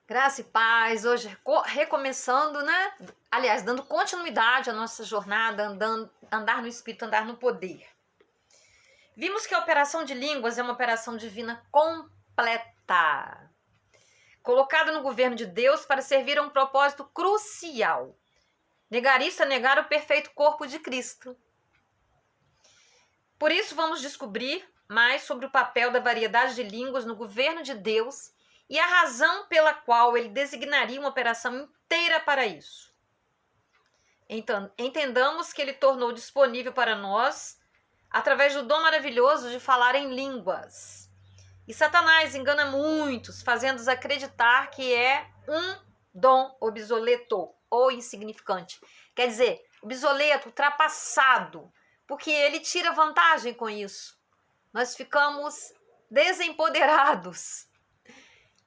Graça e paz, hoje recomeçando, né? Aliás, dando continuidade à nossa jornada, andar no Espírito, andar no poder. Vimos que a operação de línguas é uma operação divina completa, colocada no governo de Deus para servir a um propósito crucial. Negar isso é negar o perfeito corpo de Cristo. Por isso, vamos descobrir mais sobre o papel da variedade de línguas no governo de Deus e a razão pela qual ele designaria uma operação inteira para isso. Então, entendamos que ele tornou disponível para nós através do dom maravilhoso de falar em línguas. E Satanás engana muitos, fazendo-os acreditar que é um dom obsoleto ou insignificante. Quer dizer, obsoleto, ultrapassado, porque ele tira vantagem com isso. Nós ficamos desempoderados.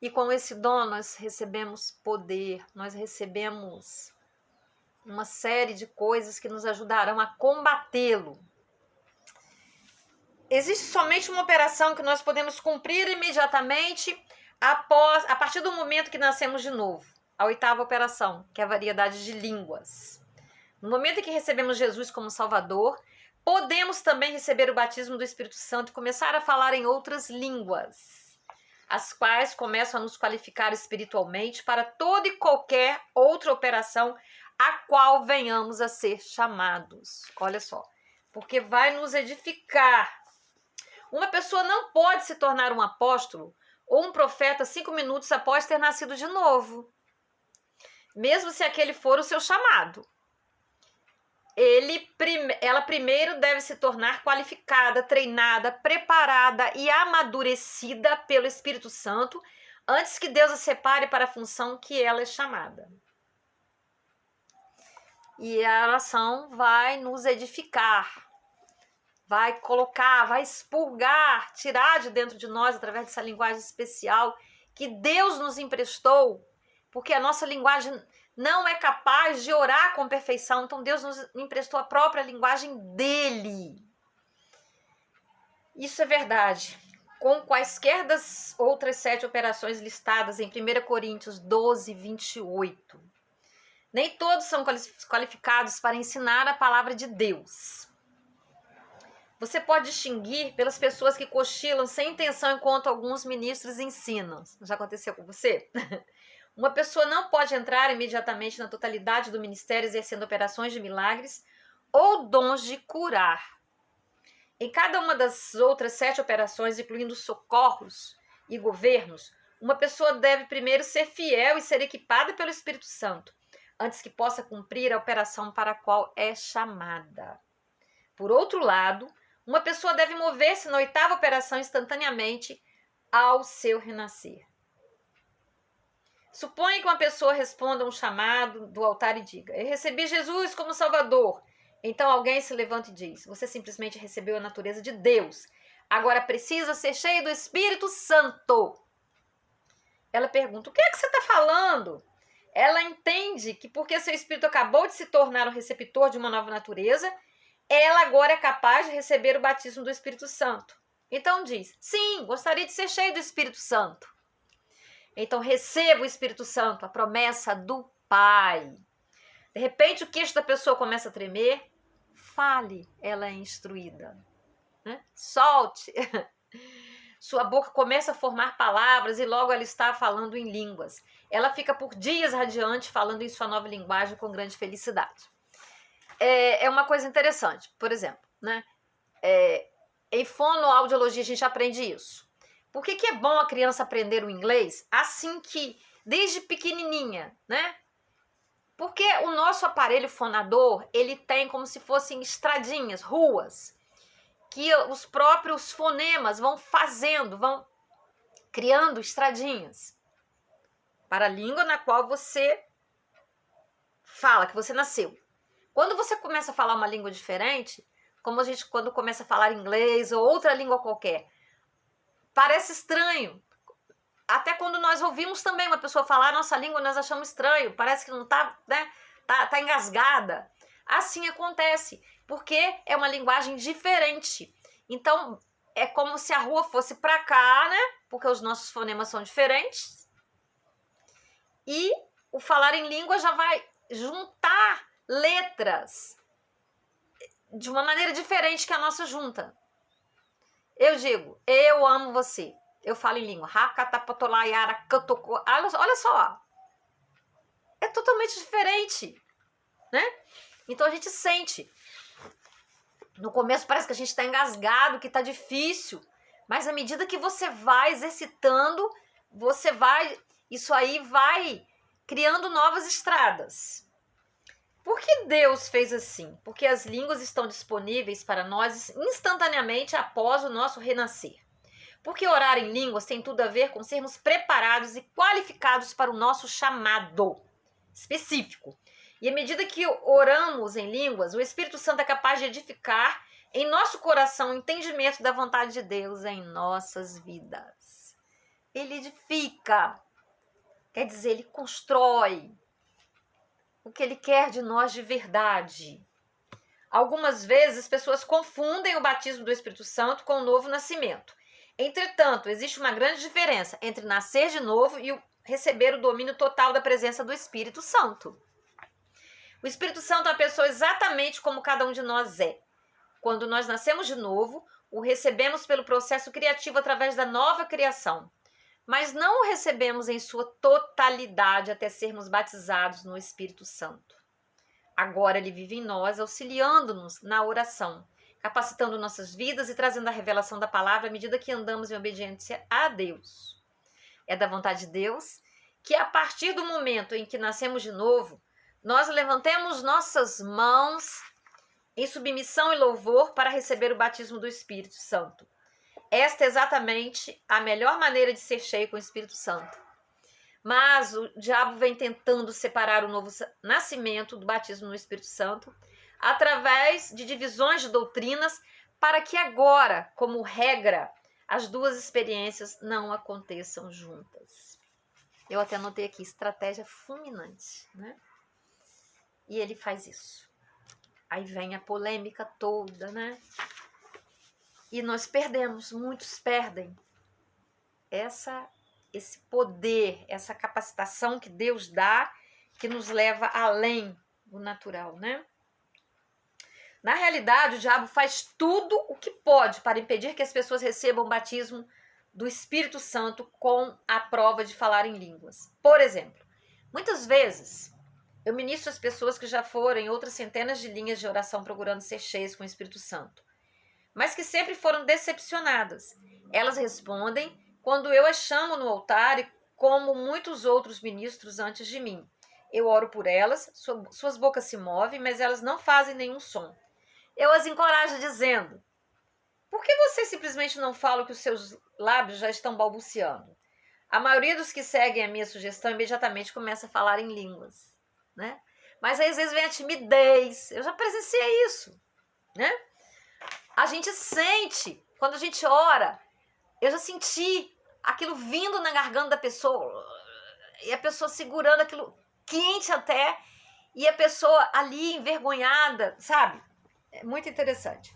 E com esse dom nós recebemos poder, nós recebemos uma série de coisas que nos ajudarão a combatê-lo. Existe somente uma operação que nós podemos cumprir imediatamente a partir do momento que nascemos de novo. A oitava operação, que é a variedade de línguas. No momento em que recebemos Jesus como Salvador, podemos também receber o batismo do Espírito Santo e começar a falar em outras línguas, as quais começam a nos qualificar espiritualmente para toda e qualquer outra operação a qual venhamos a ser chamados. Olha só, porque vai nos edificar. Uma pessoa não pode se tornar um apóstolo ou um profeta 5 minutos após ter nascido de novo, mesmo se aquele for o seu chamado. Ela primeiro deve se tornar qualificada, treinada, preparada e amadurecida pelo Espírito Santo antes que Deus a separe para a função que ela é chamada. E a oração vai nos edificar, vai colocar, vai expurgar, tirar de dentro de nós, através dessa linguagem especial que Deus nos emprestou, porque a nossa linguagem não é capaz de orar com perfeição, então Deus nos emprestou a própria linguagem dele. Isso é verdade. Com quaisquer das outras 7 operações listadas em 1 Coríntios 12, 28. Nem todos são qualificados para ensinar a palavra de Deus. Você pode distinguir pelas pessoas que cochilam sem intenção enquanto alguns ministros ensinam. Já aconteceu com você? Uma pessoa não pode entrar imediatamente na totalidade do ministério exercendo operações de milagres ou dons de curar. Em cada uma das outras 7 operações, incluindo socorros e governos, uma pessoa deve primeiro ser fiel e ser equipada pelo Espírito Santo, antes que possa cumprir a operação para a qual é chamada. Por outro lado, uma pessoa deve mover-se na 8ª operação instantaneamente ao seu renascer. Suponha que uma pessoa responda a um chamado do altar e diga: eu recebi Jesus como Salvador. Então alguém se levanta e diz: você simplesmente recebeu a natureza de Deus. Agora precisa ser cheio do Espírito Santo. Ela pergunta: o que é que você está falando? Ela entende que porque seu espírito acabou de se tornar o receptor de uma nova natureza, ela agora é capaz de receber o batismo do Espírito Santo. Então diz: sim, gostaria de ser cheio do Espírito Santo. Então receba o Espírito Santo, a promessa do Pai. De repente o queixo da pessoa começa a tremer. Fale, ela é instruída. Solte. Sua boca começa a formar palavras e logo ela está falando em línguas. Ela fica por dias radiante falando em sua nova linguagem com grande felicidade. É uma coisa interessante, por exemplo, né? Em fonoaudiologia a gente aprende isso. Por que é bom a criança aprender o inglês assim que, desde pequenininha, né? Porque o nosso aparelho fonador, ele tem como se fossem estradinhas, ruas, que os próprios fonemas vão fazendo, vão criando estradinhas para a língua na qual você fala, que você nasceu. Quando você começa a falar uma língua diferente, como a gente quando começa a falar inglês ou outra língua qualquer, parece estranho. Até quando nós ouvimos também uma pessoa falar a nossa língua, nós achamos estranho. Parece que não está, né? Tá engasgada. Assim acontece, porque é uma linguagem diferente. Então, é como se a rua fosse para cá, né? Porque os nossos fonemas são diferentes. E o falar em língua já vai juntar letras de uma maneira diferente que a nossa junta. Eu digo, eu amo você. Eu falo em língua. Olha só. É totalmente diferente, né? Então a gente sente. No começo parece que a gente está engasgado, que está difícil. Mas à medida que você vai exercitando, isso aí vai criando novas estradas. Por que Deus fez assim? Porque as línguas estão disponíveis para nós instantaneamente após o nosso renascer. Porque orar em línguas tem tudo a ver com sermos preparados e qualificados para o nosso chamado específico. E à medida que oramos em línguas, o Espírito Santo é capaz de edificar em nosso coração o entendimento da vontade de Deus em nossas vidas. Ele edifica, quer dizer, ele constrói o que ele quer de nós de verdade. Algumas vezes as pessoas confundem o batismo do Espírito Santo com o novo nascimento. Entretanto, existe uma grande diferença entre nascer de novo e receber o domínio total da presença do Espírito Santo. O Espírito Santo é uma pessoa exatamente como cada um de nós é. Quando nós nascemos de novo, o recebemos pelo processo criativo através da nova criação. Mas não o recebemos em sua totalidade até sermos batizados no Espírito Santo. Agora ele vive em nós, auxiliando-nos na oração, capacitando nossas vidas e trazendo a revelação da palavra à medida que andamos em obediência a Deus. É da vontade de Deus que a partir do momento em que nascemos de novo, nós levantemos nossas mãos em submissão e louvor para receber o batismo do Espírito Santo. Esta é exatamente a melhor maneira de ser cheio com o Espírito Santo. Mas o diabo vem tentando separar o novo nascimento do batismo no Espírito Santo através de divisões de doutrinas para que agora, como regra, as duas experiências não aconteçam juntas. Eu até anotei aqui, estratégia fulminante, né? E ele faz isso. Aí vem a polêmica toda, né? E nós perdemos, muitos perdem esse poder, essa capacitação que Deus dá, que nos leva além do natural, né? Na realidade, o diabo faz tudo o que pode para impedir que as pessoas recebam o batismo do Espírito Santo com a prova de falar em línguas. Por exemplo, muitas vezes eu ministro as pessoas que já foram em outras centenas de linhas de oração procurando ser cheias com o Espírito Santo, mas que sempre foram decepcionadas. Elas respondem quando eu as chamo no altar e como muitos outros ministros antes de mim. Eu oro por elas, suas bocas se movem, mas elas não fazem nenhum som. Eu as encorajo dizendo, por que você simplesmente não fala que os seus lábios já estão balbuciando? A maioria dos que seguem a minha sugestão imediatamente começa a falar em línguas, né? Mas aí, às vezes vem a timidez, eu já presenciei isso, né? A gente sente, quando a gente ora, eu já senti aquilo vindo na garganta da pessoa, e a pessoa segurando aquilo quente até, e a pessoa ali envergonhada, sabe? É muito interessante.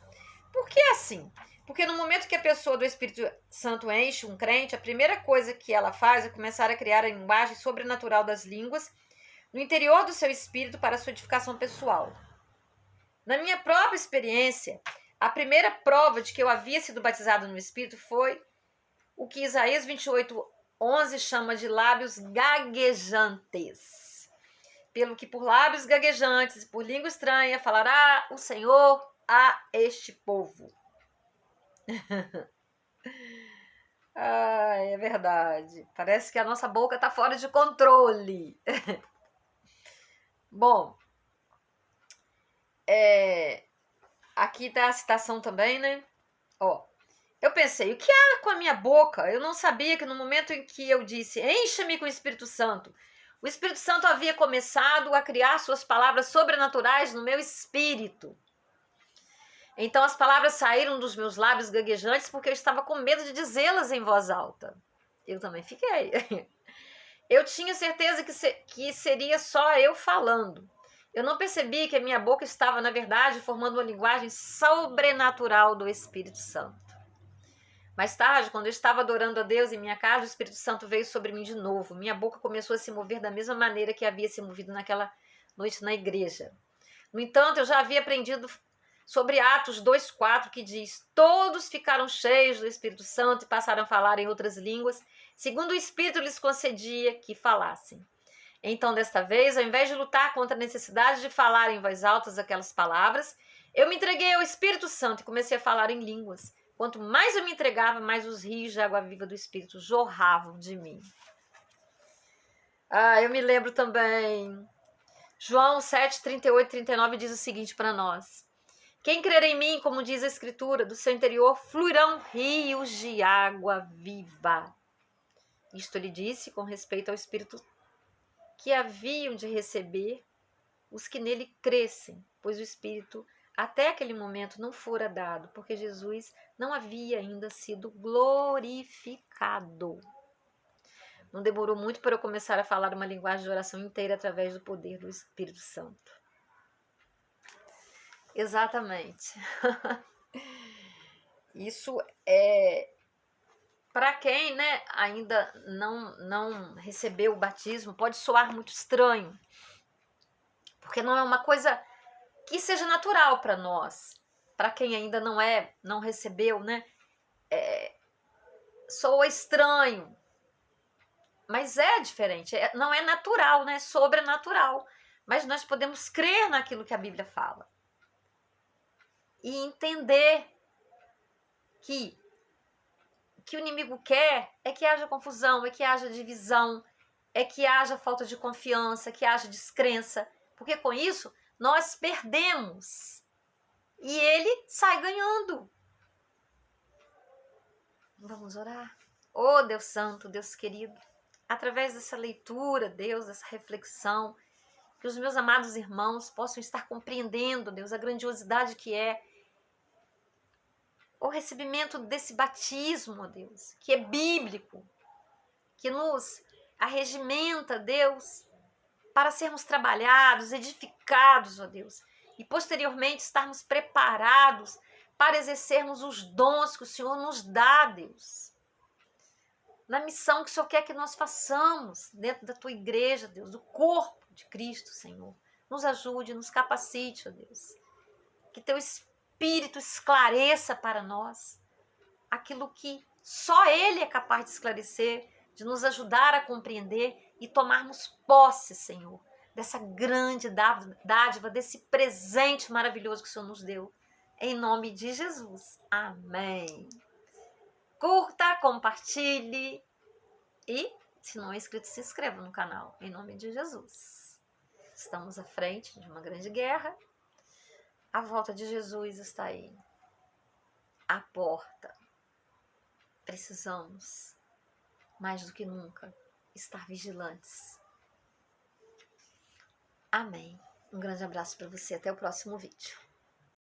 Por que assim? Porque no momento que a pessoa do Espírito Santo enche um crente, a primeira coisa que ela faz é começar a criar a linguagem sobrenatural das línguas no interior do seu espírito para a sua edificação pessoal. Na minha própria experiência, a primeira prova de que eu havia sido batizado no Espírito foi o que Isaías 28:11 chama de lábios gaguejantes. Pelo que por lábios gaguejantes e por língua estranha falará o Senhor a este povo. Ai, é verdade. Parece que a nossa boca está fora de controle. Bom, aqui tá a citação também, né? Ó, eu pensei, o que há com a minha boca? Eu não sabia que no momento em que eu disse, encha-me com o Espírito Santo, o Espírito Santo havia começado a criar suas palavras sobrenaturais no meu espírito. Então as palavras saíram dos meus lábios gaguejantes porque eu estava com medo de dizê-las em voz alta. Eu também fiquei. Eu tinha certeza que seria só eu falando. Eu não percebi que a minha boca estava, na verdade, formando uma linguagem sobrenatural do Espírito Santo. Mais tarde, quando eu estava adorando a Deus em minha casa, o Espírito Santo veio sobre mim de novo. Minha boca começou a se mover da mesma maneira que havia se movido naquela noite na igreja. No entanto, eu já havia aprendido sobre Atos 2:4, que diz: todos ficaram cheios do Espírito Santo e passaram a falar em outras línguas, segundo o Espírito lhes concedia que falassem. Então, desta vez, ao invés de lutar contra a necessidade de falar em voz alta aquelas palavras, eu me entreguei ao Espírito Santo e comecei a falar em línguas. Quanto mais eu me entregava, mais os rios de água viva do Espírito jorravam de mim. Eu me lembro também, João 7, 38 e 39 diz o seguinte para nós: quem crer em mim, como diz a Escritura, do seu interior fluirão rios de água viva. Isto ele disse com respeito ao Espírito que haviam de receber os que nele crescem, pois o Espírito até aquele momento não fora dado, porque Jesus não havia ainda sido glorificado. Não demorou muito para eu começar a falar uma linguagem de oração inteira através do poder do Espírito Santo. Exatamente. Isso é para quem, né, ainda não recebeu o batismo, pode soar muito estranho, porque não é uma coisa que seja natural para nós. Para quem ainda não recebeu, né, soa estranho, mas é diferente, não é natural, né, é sobrenatural, mas nós podemos crer naquilo que a Bíblia fala e entender que o inimigo quer é que haja confusão, é que haja divisão, é que haja falta de confiança, que haja descrença, porque com isso nós perdemos e ele sai ganhando. Vamos orar? Oh, Deus Santo, Deus querido, através dessa leitura, Deus, dessa reflexão, que os meus amados irmãos possam estar compreendendo, Deus, a grandiosidade que é o recebimento desse batismo, ó Deus, que é bíblico, que nos arregimenta, Deus, para sermos trabalhados, edificados, ó Deus, e posteriormente estarmos preparados para exercermos os dons que o Senhor nos dá, Deus, na missão que o Senhor quer que nós façamos dentro da Tua igreja, Deus, do corpo de Cristo, Senhor. Nos ajude, nos capacite, ó Deus, que Teu Espírito esclareça para nós aquilo que só Ele é capaz de esclarecer, de nos ajudar a compreender e tomarmos posse, Senhor, dessa grande dádiva, desse presente maravilhoso que o Senhor nos deu. Em nome de Jesus. Amém. Curta, compartilhe e, se não é inscrito, se inscreva no canal. Em nome de Jesus. Estamos à frente de uma grande guerra. A volta de Jesus está aí, à porta. Precisamos, mais do que nunca, estar vigilantes. Amém. Um grande abraço para você. Até o próximo vídeo.